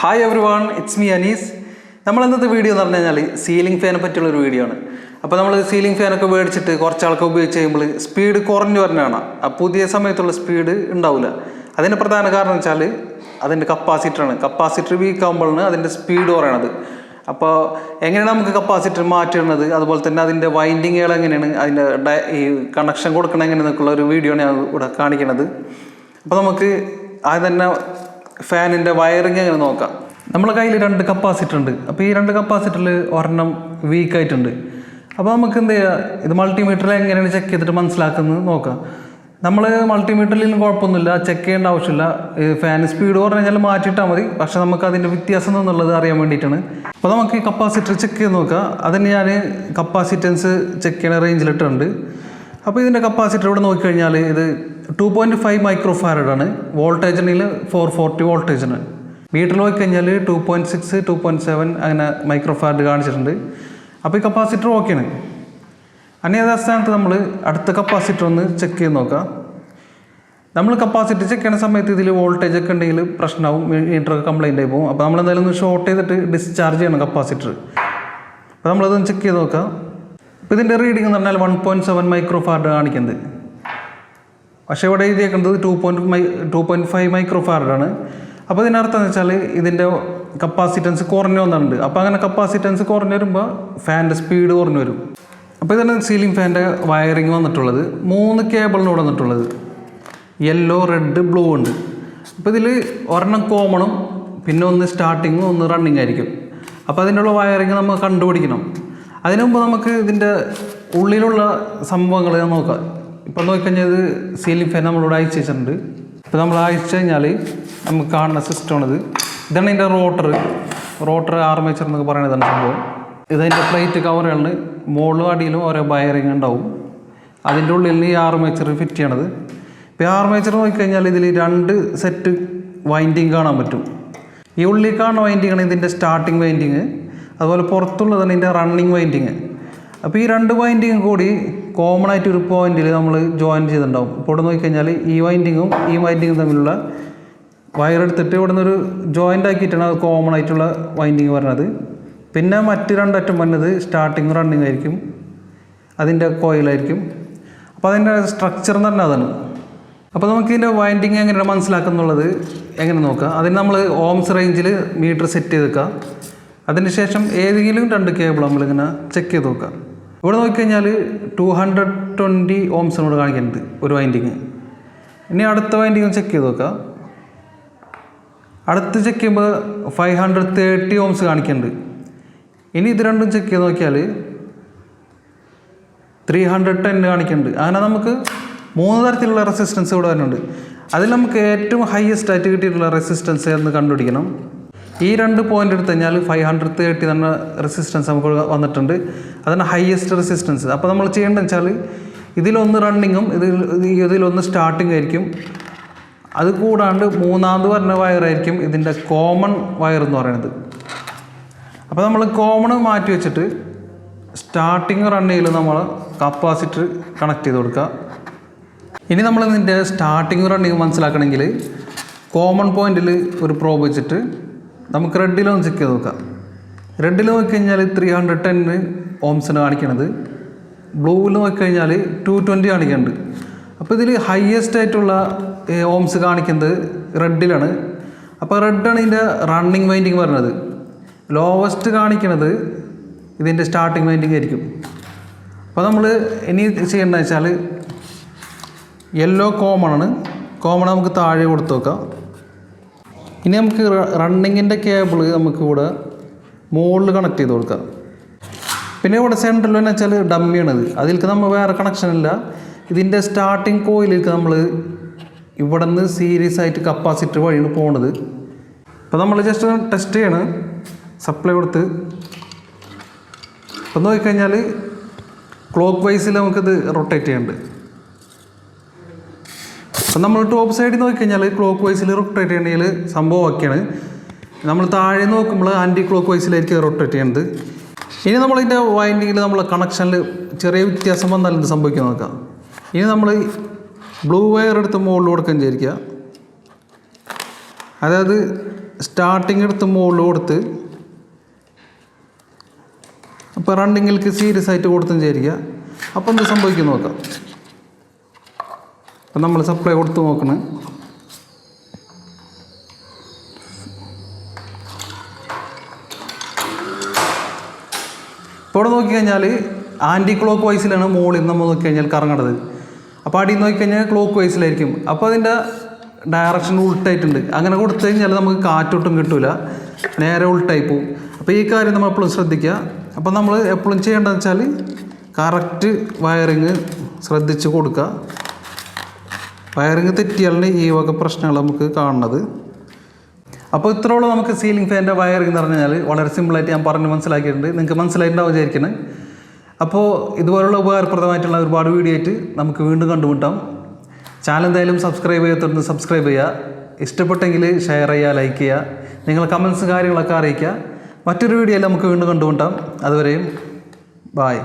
Hi every one, it's me Anees. നമ്മൾ ഇന്നത്തെ video എന്ന് പറഞ്ഞു കഴിഞ്ഞാൽ സീലിംഗ് ഫാനെ പറ്റിയുള്ളൊരു വീഡിയോ ആണ്. അപ്പോൾ നമ്മൾ സീലിംഗ് ഫാനൊക്കെ മേടിച്ചിട്ട് കുറച്ചാൾക്ക് ഉപയോഗിച്ച് കഴിയുമ്പോൾ സ്പീഡ് കുറഞ്ഞു വരുന്നതാണ്. ആ പുതിയ സമയത്തുള്ള സ്പീഡ് ഉണ്ടാവില്ല. അതിൻ്റെ പ്രധാന കാരണം വെച്ചാൽ അതിൻ്റെ കപ്പാസിറ്ററാണ്. കപ്പാസിറ്റർ വീക്ക് ആകുമ്പോഴാണ് അതിൻ്റെ സ്പീഡ് കുറയണത്. അപ്പോൾ എങ്ങനെയാണ് നമുക്ക് കപ്പാസിറ്റർ മാറ്റുന്നത്, അതുപോലെ തന്നെ അതിൻ്റെ വൈൻഡിങ്ങുകൾ എങ്ങനെയാണ്, അതിൻ്റെ ഈ കണക്ഷൻ കൊടുക്കണം എങ്ങനെയെന്നൊക്കെയുള്ള ഒരു വീഡിയോ ആണ് ഞാൻ ഇവിടെ കാണിക്കുന്നത്. അപ്പോൾ നമുക്ക് ആദ്യം തന്നെ ഫാനിൻ്റെ വയറിങ് എങ്ങനെ നോക്കാം. നമ്മളെ കയ്യിൽ 2 കപ്പാസിറ്റർ ഉണ്ട്. അപ്പോൾ ഈ 2 കപ്പാസിറ്ററിൽ ഒരെണ്ണം വീക്കായിട്ടുണ്ട്. അപ്പോൾ നമുക്ക് എന്ത് ചെയ്യുക, ഇത് മൾട്ടിമീറ്ററിൽ എങ്ങനെയാണ് ചെക്ക് ചെയ്തിട്ട് മനസ്സിലാക്കുന്നത് നോക്കാം. നമ്മൾ മൾട്ടിമീറ്ററിലും കുഴപ്പമൊന്നുമില്ല, ചെക്ക് ചെയ്യേണ്ട ആവശ്യമില്ല. ഫാൻ സ്പീഡ് പറഞ്ഞു കഴിഞ്ഞാൽ മാറ്റിയിട്ടാൽ മതി. പക്ഷേ നമുക്ക് അതിൻ്റെ വ്യത്യാസം എന്നുള്ളത് അറിയാൻ വേണ്ടിയിട്ടാണ്. അപ്പോൾ നമുക്ക് ഈ കപ്പാസിറ്റർ ചെക്ക് ചെയ്ത് നോക്കാം. അതിന് ഞാൻ കപ്പാസിറ്റൻസ് ചെക്ക് ചെയ്യുന്ന റേഞ്ചിലിട്ടുണ്ട്. അപ്പോൾ ഇതിൻ്റെ കപ്പാസിറ്റർ ഇവിടെ നോക്കിക്കഴിഞ്ഞാൽ ഇത് 2.5 മൈക്രോ ഫാരഡാണ്. വോൾട്ടേജിനിൽ 440 വോൾട്ടേജിന്. മീറ്ററിൽ നോക്കിക്കഴിഞ്ഞാൽ 2.6 2.7 അങ്ങനെ മൈക്രോ ഫാരഡ് കാണിച്ചിട്ടുണ്ട്. അപ്പോൾ ഈ കപ്പാസിറ്റർ ഓക്കെയാണ്. അനി അതേ സ്ഥാനത്ത് നമ്മൾ അടുത്ത കപ്പാസിറ്റർ ഒന്ന് ചെക്ക് ചെയ്ത് നോക്കാം. നമ്മൾ കപ്പാസിറ്റർ ചെക്ക് ചെയ്യുന്ന സമയത്ത് ഇതിൽ വോൾട്ടേജ് ഒക്കെ ഉണ്ടെങ്കിൽ പ്രശ്നമാവും, മീറ്ററൊക്കെ കംപ്ലൈൻ്റ് ആയി പോകും. അപ്പോൾ നമ്മൾ എന്തായാലും ഒന്ന് ഷോർട്ട് ചെയ്തിട്ട് ഡിസ്ചാർജ് ചെയ്യണം കപ്പാസിറ്റർ. അപ്പോൾ നമ്മളതൊന്ന് ചെക്ക് ചെയ്ത് നോക്കാം. ഇപ്പോൾ ഇതിൻ്റെ റീഡിംഗ് എന്ന് പറഞ്ഞാൽ 1.7 മൈക്രോ ഫാരഡ് കാണിക്കുന്നത്. പക്ഷേ ഇവിടെ എഴുതിയേക്കുന്നത് 2.5 മൈക്രോ ഫാരഡാണ്. അപ്പോൾ ഇതിനർത്ഥം എന്ന് വെച്ചാൽ ഇതിൻ്റെ കപ്പാസിറ്റൻസ് കുറഞ്ഞു വന്നിട്ടുണ്ട്. അപ്പോൾ അങ്ങനെ കപ്പാസിറ്റൻസ് കുറഞ്ഞു വരുമ്പോൾ ഫാനിൻ്റെ സ്പീഡ് കുറഞ്ഞു വരും. അപ്പോൾ ഇതാണ് സീലിംഗ് ഫാനിൻ്റെ വയറിങ് വന്നിട്ടുള്ളത്. 3 കേബിളിന് വന്നിട്ടുള്ളത്. യെല്ലോ, റെഡ്, ബ്ലൂ ഉണ്ട്. അപ്പോൾ ഇതിൽ ഒരെണ്ണം കോമണും പിന്നെ ഒന്ന് സ്റ്റാർട്ടിങ്ങും ഒന്ന് റണ്ണിങ് ആയിരിക്കും. അപ്പോൾ അതിനുള്ള വയറിങ് നമ്മൾ കണ്ടുപിടിക്കണം. അതിനു മുമ്പ് നമുക്ക് ഇതിൻ്റെ ഉള്ളിലുള്ള സംഭവങ്ങൾ നോക്കാം. ഇപ്പോൾ നോക്കിക്കഴിഞ്ഞാൽ ഇത് സീലിംഗ് ഫാൻ നമ്മളിവിടെ അയച്ചു വെച്ചിട്ടുണ്ട്. ഇപ്പോൾ നമ്മൾ അയച്ചു കഴിഞ്ഞാൽ നമുക്ക് കാണുന്ന സിസ്റ്റമാണിത്. ഇതാണ് ഇതിൻ്റെ റോട്ടർ ആർമേച്ചർ എന്നൊക്കെ പറയുന്നതാണ് സംഭവം. ഇതതിൻ്റെ പ്ലേറ്റ് കവറുകളിൽ മുകളിലും അടിയിലും ഓരോ വയറിങ് ഉണ്ടാവും. അതിൻ്റെ ഉള്ളിൽ ഈ ആർമേച്ചർ ഫിറ്റ് ചെയ്യണത്. ഇപ്പോൾ ഈ ആർമേച്ചർ നോക്കിക്കഴിഞ്ഞാൽ ഇതിൽ 2 സെറ്റ് വൈൻഡിങ് കാണാൻ പറ്റും. ഈ ഉള്ളിൽ കാണുന്ന വൈൻഡിങ്ങാണ് ഇതിൻ്റെ സ്റ്റാർട്ടിങ് വൈൻഡിങ്. അതുപോലെ പുറത്തുള്ളതാണ് ഇതിൻ്റെ റണ്ണിങ് വൈൻഡിങ്. അപ്പോൾ ഈ 2 വൈൻഡിങ്ങും കൂടി കോമൺ ആയിട്ട് ഒരു പോയിന്റിൽ നമ്മൾ ജോയിൻ ചെയ്തിട്ടുണ്ടാവും. ഇപ്പോൾ ഇവിടെ നോക്കിക്കഴിഞ്ഞാൽ ഈ വൈൻഡിങ്ങും ഈ വൈൻഡിങ്ങും തമ്മിലുള്ള വയറെടുത്തിട്ട് ഇവിടെ നിന്നൊരു ജോയിൻ്റ് ആക്കിയിട്ടാണ് അത് കോമൺ ആയിട്ടുള്ള വൈൻഡിങ് വരുന്നത്. പിന്നെ മറ്റ് 2 അറ്റം വരുന്നത് സ്റ്റാർട്ടിങ് റണ്ണിങ് ആയിരിക്കും, അതിൻ്റെ കോയിലായിരിക്കും. അപ്പോൾ അതിൻ്റെ സ്ട്രക്ചർ എന്ന് പറഞ്ഞാൽ അതാണ്. അപ്പോൾ നമുക്ക് ഇതിൻ്റെ വൈൻഡിങ് എങ്ങനെയാണ് മനസ്സിലാക്കുന്നുള്ളത് എങ്ങനെ നോക്കാം. അതിന് നമ്മൾ ഓംസ് റേഞ്ചിൽ മീറ്റർ സെറ്റ് ചെയ്ത് വെക്കുക. അതിന് ശേഷം ഏതെങ്കിലും 2 കേബിൾ നമ്മളിങ്ങനെ ചെക്ക് ചെയ്ത് നോക്കുക. ഇവിടെ നോക്കിക്കഴിഞ്ഞാൽ 220 ഓംസിനോട് കാണിക്കുന്നുണ്ട് ഒരു വൈൻഡിങ്. ഇനി അടുത്ത വൈൻഡിങ് ചെക്ക് ചെയ്ത് നോക്കുക. അടുത്ത് ചെക്ക് ചെയ്യുമ്പോൾ 530 ഓംസ് കാണിക്കുന്നുണ്ട്. ഇനി ഇത് രണ്ടും ചെക്ക് ചെയ്ത് നോക്കിയാൽ 310 കാണിക്കുന്നുണ്ട്. അങ്ങനെ നമുക്ക് 3 തരത്തിലുള്ള റെസിസ്റ്റൻസ് ഇവിടെ വരുന്നുണ്ട്. അതിൽ നമുക്ക് ഏറ്റവും ഹയസ്റ്റ് ആയിട്ട് കിട്ടിയിട്ടുള്ള റെസിസ്റ്റൻസ് എന്ന് കണ്ടുപിടിക്കണം. ഈ 2 പോയിന്റ് എടുത്തു കഴിഞ്ഞാൽ 530 തന്നെ റെസിസ്റ്റൻസ് നമുക്ക് വന്നിട്ടുണ്ട്. അതാണ് ഹയസ്റ്റ് റെസിസ്റ്റൻസ്. അപ്പോൾ നമ്മൾ ചെയ്യേണ്ടത് വെച്ചാൽ ഇതിലൊന്ന് റണ്ണിങ്ങും ഇതിലൊന്ന് സ്റ്റാർട്ടിങ് ആയിരിക്കും. അത് കൂടാണ്ട് 3ാമത് വരുന്ന വയറായിരിക്കും ഇതിൻ്റെ കോമൺ വയർ എന്ന് പറയുന്നത്. അപ്പോൾ നമ്മൾ കോമൺ മാറ്റി വെച്ചിട്ട് സ്റ്റാർട്ടിങ് റണ്ണിങ്ങിൽ നമ്മൾ കപ്പാസിറ്റർ കണക്ട് ചെയ്ത് കൊടുക്കുക. ഇനി നമ്മൾ ഇതിൻ്റെ സ്റ്റാർട്ടിങ് റണ്ണിങ് മനസ്സിലാക്കണമെങ്കിൽ കോമൺ പോയിന്റിൽ ഒരു പ്രോബ് വെച്ചിട്ട് നമുക്ക് റെഡിലൊന്ന് ചെക്ക് ചെയ്ത് നോക്കാം. റെഡിൽ നോക്കിക്കഴിഞ്ഞാൽ 310 ഓംസിന് കാണിക്കണത്. ബ്ലൂവിൽ നോക്കിക്കഴിഞ്ഞാൽ 220 കാണിക്കുന്നുണ്ട്. അപ്പോൾ ഇതിൽ ഹയസ്റ്റ് ആയിട്ടുള്ള ഓംസ് കാണിക്കുന്നത് റെഡിലാണ്. അപ്പോൾ റെഡാണ് ഇതിൻ്റെ റണ്ണിങ് വൈൻഡിങ് വരുന്നത്. ലോവസ്റ്റ് കാണിക്കുന്നത് ഇതിൻ്റെ സ്റ്റാർട്ടിങ് വൈൻഡിങ് ആയിരിക്കും. അപ്പോൾ നമ്മൾ ഇനി ചെയ്യേണ്ടതെന്ന് വെച്ചാൽ യെല്ലോ കോമൺ നമുക്ക് താഴെ കൊടുത്ത് നോക്കാം. ഇനി നമുക്ക് റണ്ണിങ്ങിൻ്റെ കേബിൾ നമുക്കിവിടെ മുകളിൽ കണക്ട് ചെയ്ത് കൊടുക്കാം. പിന്നെ ഇവിടെ സെൻട്രൽ എന്ന് വെച്ചാൽ ഡമ്മിയാണിത്. അതിലേക്ക് നമ്മൾ വേറെ കണക്ഷൻ ഇല്ല. ഇതിൻ്റെ സ്റ്റാർട്ടിങ് കോയിലേക്ക് നമ്മൾ ഇവിടെ നിന്ന് സീരീസ് ആയിട്ട് കപ്പാസിറ്റർ വഴിയാണ് പോകുന്നത്. അപ്പോൾ നമ്മൾ ജസ്റ്റ് ടെസ്റ്റ് ചെയ്യണം. സപ്ലൈ കൊടുത്ത് അപ്പോൾ നോക്കിക്കഴിഞ്ഞാൽ ക്ലോക്ക് വൈസിൽ നമുക്കിത് റൊട്ടേറ്റ് ചെയ്യുന്നുണ്ട്. അപ്പം നമ്മൾ ടോപ്പ് സൈഡിൽ നോക്കിക്കഴിഞ്ഞാൽ ക്ലോക്ക് വൈസിൽ റൊട്ടേറ്റ് ചെയ്യണമെങ്കിൽ സംഭവം ഒക്കെയാണ്. നമ്മൾ താഴെ നോക്കുമ്പോൾ ആൻറ്റി ക്ലോക്ക് വൈസിലായിരിക്കും റൊട്ടേറ്റ് ചെയ്യുന്നത്. ഇനി നമ്മളിതിൻ്റെ വൈൻഡിങ്ങിൽ നമ്മൾ കണക്ഷനിൽ ചെറിയ വ്യത്യാസം വന്നാൽ എന്ത് സംഭവിക്കാൻ നോക്കാം. ഇനി നമ്മൾ ബ്ലൂ വയർ എടുത്ത് മുകളിൽ കൊടുക്കാൻ വിചാരിക്കുക. അതായത് സ്റ്റാർട്ടിങ് എടുത്ത് മുകളിൽ കൊടുത്ത് അപ്പോൾ റണ്ണിങ്ങിലേക്ക് സീരിയസ് ആയിട്ട് കൊടുത്തും വിചാരിക്കുക. അപ്പോൾ എന്ത് സംഭവിക്കും നോക്കാം. അപ്പം നമ്മൾ സപ്ലൈ കൊടുത്ത് നോക്കണം. ഇപ്പോൾ ഇവിടെ നോക്കിക്കഴിഞ്ഞാൽ ആൻറ്റി ക്ലോക്ക് വൈസിലാണ് മുകളിൽ നമ്മൾ നോക്കിക്കഴിഞ്ഞാൽ കറങ്ങേണ്ടത്. അപ്പോൾ അടിയിൽ നോക്കിക്കഴിഞ്ഞാൽ ക്ലോക്ക് വൈസിലായിരിക്കും. അപ്പോൾ അതിൻ്റെ ഡയറക്ഷൻ ഉൾട്ടായിട്ടുണ്ട്. അങ്ങനെ കൊടുത്തു കഴിഞ്ഞാൽ നമുക്ക് കാറ്റൊട്ടും കിട്ടില്ല, നേരെ ഉൾട്ടായി പോവും. അപ്പോൾ ഈ കാര്യം നമ്മൾ എപ്പോഴും ശ്രദ്ധിക്കുക. അപ്പോൾ നമ്മൾ എപ്പോഴും ചെയ്യേണ്ടതെന്ന് വെച്ചാൽ കറക്റ്റ് വയറിങ് ശ്രദ്ധിച്ച് കൊടുക്കുക. വയറിങ് തെറ്റിയാലാണ് ഈ വക പ്രശ്നങ്ങൾ നമുക്ക് കാണുന്നത്. അപ്പോൾ ഇത്രയോളം നമുക്ക് സീലിംഗ് ഫാനിൻ്റെ വയറിങ് എന്ന് പറഞ്ഞാൽ വളരെ സിമ്പിളായിട്ട് ഞാൻ പറഞ്ഞ് മനസ്സിലാക്കിയിട്ടുണ്ട്. നിങ്ങൾക്ക് മനസ്സിലായിട്ടുണ്ടാവും വിചാരിക്കുന്നത്. അപ്പോൾ ഇതുപോലുള്ള ഉപകാരപ്രദമായിട്ടുള്ള ഒരുപാട് വീഡിയോ ആയിട്ട് നമുക്ക് വീണ്ടും കണ്ടുമുട്ടാം. ചാനൽ എന്തായാലും സബ്സ്ക്രൈബ് ചെയ്യാത്തവരുന്ന് സബ്സ്ക്രൈബ് ചെയ്യുക. ഇഷ്ടപ്പെട്ടെങ്കിൽ ഷെയർ ചെയ്യുക, ലൈക്ക് ചെയ്യുക, നിങ്ങളെ കമൻസ് കാര്യങ്ങളൊക്കെ അറിയിക്കുക. മറ്റൊരു വീഡിയോയിൽ നമുക്ക് വീണ്ടും കണ്ടുമുട്ടാം. അതുവരെയും ബായ്.